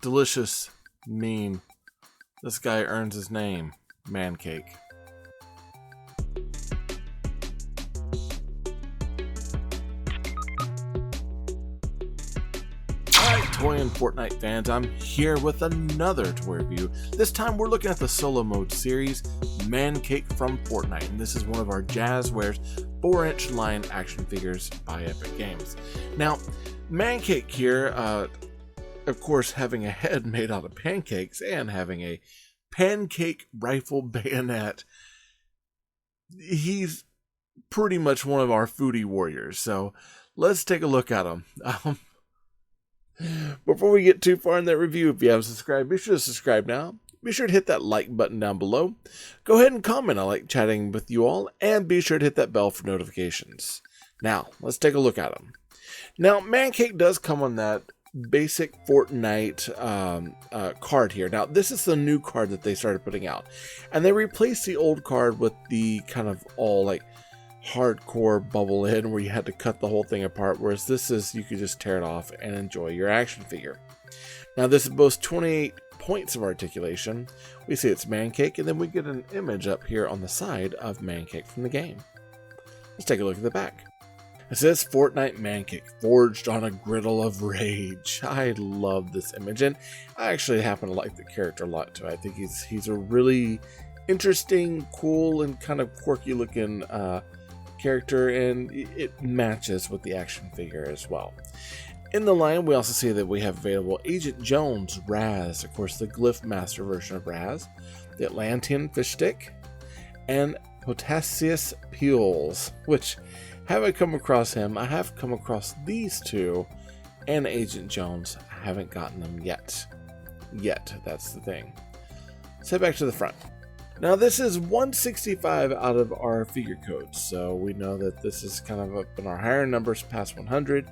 delicious meme. This guy earns his name, Mancake. Alright, toy and Fortnite fans, I'm here with another toy review. This time we're looking at the solo mode series, Mancake from Fortnite, and this is one of our Jazwares 4-inch line action figures by Epic Games. Now, Mancake here, of course, having a head made out of pancakes and having a pancake rifle bayonet, he's pretty much one of our foodie warriors. So let's take a look at him. Before we get too far in that review, if you haven't subscribed, be sure to subscribe now. Be sure to hit that like button down below. Go ahead and comment. I like chatting with you all. And be sure to hit that bell for notifications. Now, let's take a look at him. Now, Mancake does come on that basic Fortnite card here. Now, this is the new card that they started putting out. And they replaced the old card with the kind of all like hardcore bubble in where you had to cut the whole thing apart. Whereas this is, you could just tear it off and enjoy your action figure. Now, this boasts 28 points of articulation. We see it's Mancake, and then we get an image up here on the side of Mancake from the game. Let's take a look at the back. It says Fortnite Mancake, forged on a griddle of rage. I love this image, and I actually happen to like the character a lot too. I think he's a really interesting, cool, and kind of quirky looking character, and it matches with the action figure as well. In the line, we also see that we have available Agent Jones, Raz, of course the Glyph Master version of Raz, the Atlantean Fish Stick, and Potassius Pules, which haven't come across him. I have come across these two and Agent Jones. I haven't gotten them yet. That's the thing. Let's head back to the front. Now this is 165 out of our figure codes, so we know that this is kind of up in our higher numbers past 100.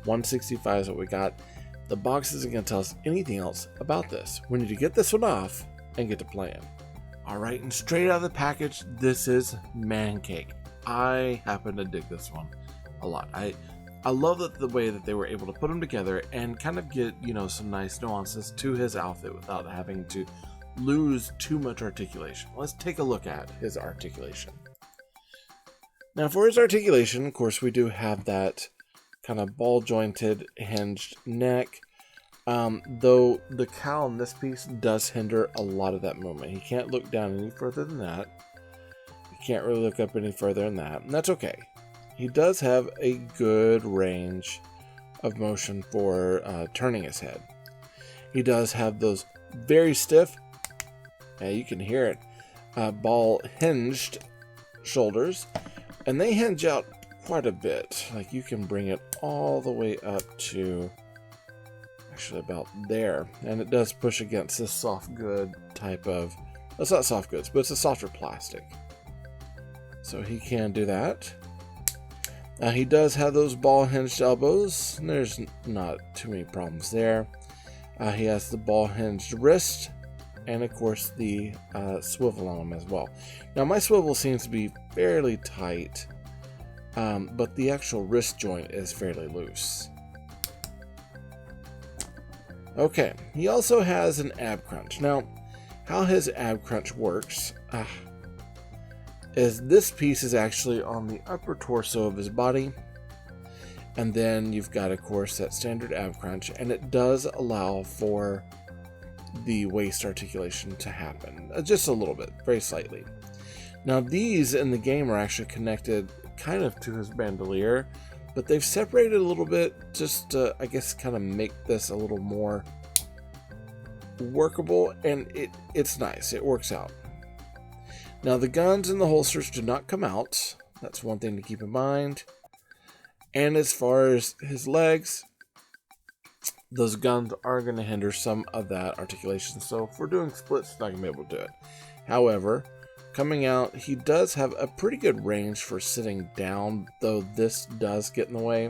165 is what we got. The box isn't going to tell us anything else about this. We need to get this one off and get to playing. Alright, and straight out of the package, this is Mancake. I happen to dig this one a lot. I love that the way that they were able to put them together and kind of get, you know, some nice nuances to his outfit without having to lose too much articulation. Let's take a look at his articulation. Now for his articulation, of course, we do have that kind of ball jointed hinged neck, though the cowl in this piece does hinder a lot of that movement. He can't look down any further than that. He can't really look up any further than that, and that's okay. He does have a good range of motion for turning his head. He does have those very stiff, you can hear it, ball hinged shoulders, and they hinge out quite a bit. Like, you can bring it all the way up to actually about there, and it does push against this soft good type of, it's not soft goods, but it's a softer plastic, so he can do that. He does have those ball hinged elbows, and there's not too many problems there. He has the ball hinged wrist, and of course the swivel on him as well. Now my swivel seems to be fairly tight, but the actual wrist joint is fairly loose. Okay, he also has an ab crunch. Now, how his ab crunch works is this piece is actually on the upper torso of his body, and then you've got, of course, that standard ab crunch, and it does allow for the waist articulation to happen just a little bit, very slightly. Now these in the game are actually connected kind of to his bandolier, but they've separated a little bit just to, I guess, kind of make this a little more workable, and it's nice. It works out. Now the guns and the holsters do not come out. That's one thing to keep in mind. And as far as his legs, those guns are going to hinder some of that articulation. So if we're doing splits, not going to be able to do it. However, coming out, he does have a pretty good range for sitting down, though this does get in the way.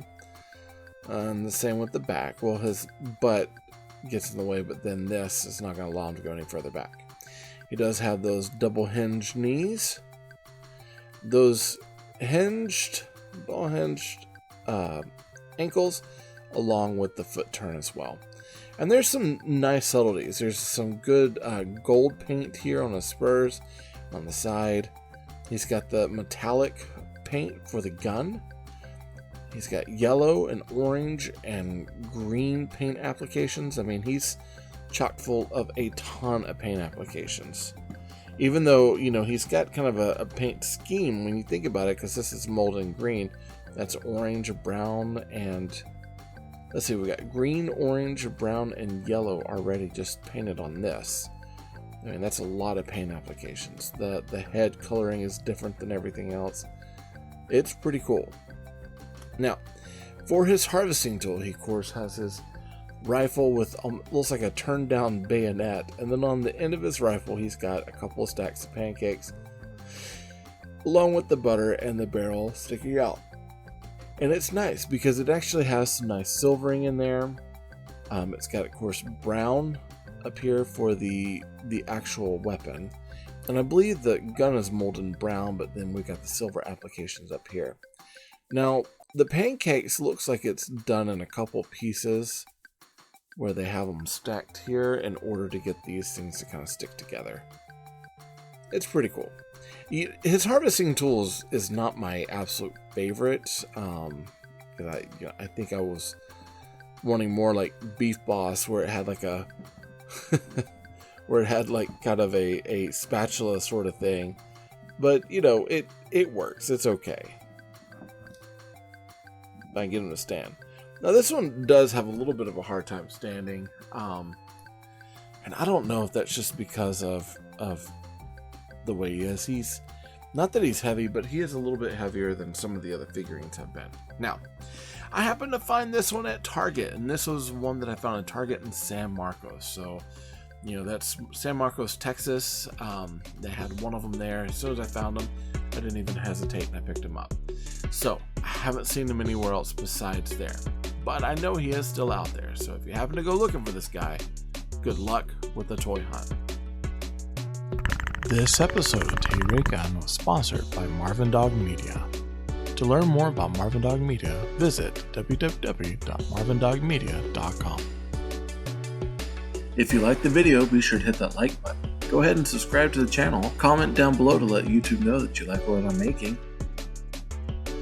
And the same with the back. Well, his butt gets in the way, but then this is not going to allow him to go any further back. He does have those double hinged knees. Those hinged, ball hinged ankles, along with the foot turn as well. And there's some nice subtleties. There's some good gold paint here on the spurs, on the side. He's got the metallic paint for the gun. He's got yellow and orange and green paint applications. I mean, he's chock full of a ton of paint applications. Even though, you know, he's got kind of a paint scheme when you think about it, because this is molten green. That's orange, brown, and let's see, we got green, orange, brown, and yellow already just painted on this. I mean, that's a lot of paint applications. The head coloring is different than everything else. It's pretty cool. Now, for his harvesting tool, he of course has his rifle with looks like a turned down bayonet, and then on the end of his rifle he's got a couple of stacks of pancakes along with the butter and the barrel sticking out. And it's nice because it actually has some nice silvering in there. It's got of course brown up here for the actual weapon, and I believe the gun is molten brown, but then we got the silver applications up here. Now the pancakes looks like it's done in a couple pieces where they have them stacked here in order to get these things to kind of stick together. It's pretty cool. His harvesting tools is not my absolute favorite. I think I was wanting more like Beef Boss, where it had like a where it had like kind of a spatula sort of thing. But you know, it works. It's okay. If I can get him to stand. Now this one does have a little bit of a hard time standing, and I don't know if that's just because of the way he is. He's not that he's heavy, but he is a little bit heavier than some of the other figurines have been. Now, I happened to find this one at Target, and this was one that I found at Target in San Marcos. So, you know, that's San Marcos, Texas. They had one of them there. As soon as I found them, I didn't even hesitate and I picked him up. So, I haven't seen him anywhere else besides there. But I know he is still out there, so if you happen to go looking for this guy, good luck with the toy hunt. This episode of Tay Ray Gun was sponsored by Marvin Dog Media. To learn more about Marvin Dog Media, visit www.marvindogmedia.com. If you liked the video, be sure to hit that like button. Go ahead and subscribe to the channel. Comment down below to let YouTube know that you like what I'm making.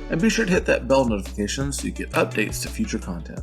And be sure to hit that bell notification so you get updates to future content.